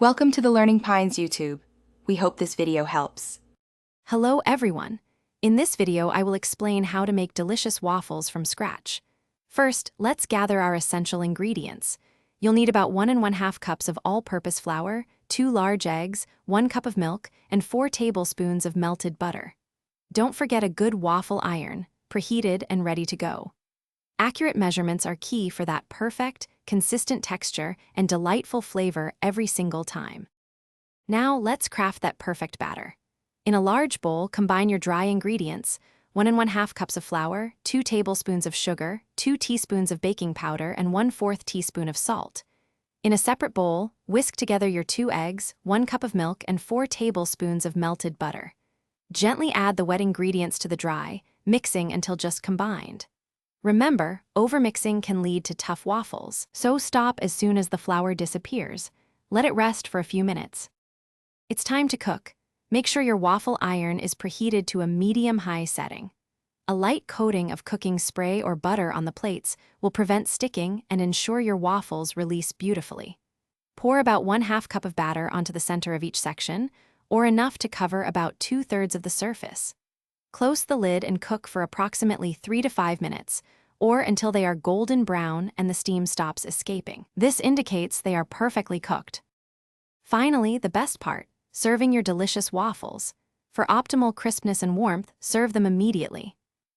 Welcome to the Learning Pines YouTube. We hope this video helps. Hello everyone! In this video I will explain how to make delicious waffles from scratch. First, let's gather our essential ingredients. You'll need about 1 1/2 cups of all-purpose flour, 2 large eggs, 1 cup of milk, and 4 tablespoons of melted butter. Don't forget a good waffle iron, preheated and ready to go. Accurate measurements are key for that perfect, consistent texture and delightful flavor every single time. Now let's craft that perfect batter. In a large bowl, combine your dry ingredients: 1 1/2 cups of flour, 2 tablespoons of sugar, 2 teaspoons of baking powder, and 1/4 teaspoon of salt. In a separate bowl, whisk together your 2 eggs, 1 cup of milk, and 4 tablespoons of melted butter. Gently add the wet ingredients to the dry, mixing until just combined. Remember, overmixing can lead to tough waffles, so stop as soon as the flour disappears. Let it rest for a few minutes. It's time to cook. Make sure your waffle iron is preheated to a medium-high setting. A light coating of cooking spray or butter on the plates will prevent sticking and ensure your waffles release beautifully. Pour about 1/2 cup of batter onto the center of each section, or enough to cover about 2/3 of the surface. Close the lid and cook for approximately 3 to 5 minutes, or until they are golden brown and the steam stops escaping. This indicates they are perfectly cooked. Finally, the best part: serving your delicious waffles. For optimal crispness and warmth, serve them immediately.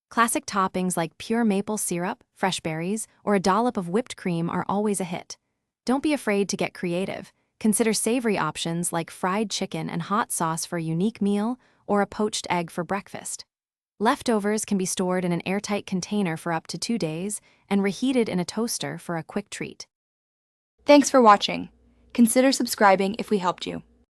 Classic toppings like pure maple syrup, fresh berries, or a dollop of whipped cream are always a hit. Don't be afraid to get creative. Consider savory options like fried chicken and hot sauce for a unique meal, or a poached egg for breakfast. Leftovers can be stored in an airtight container for up to 2 days and reheated in a toaster for a quick treat. Thanks for watching. Consider subscribing if we helped you.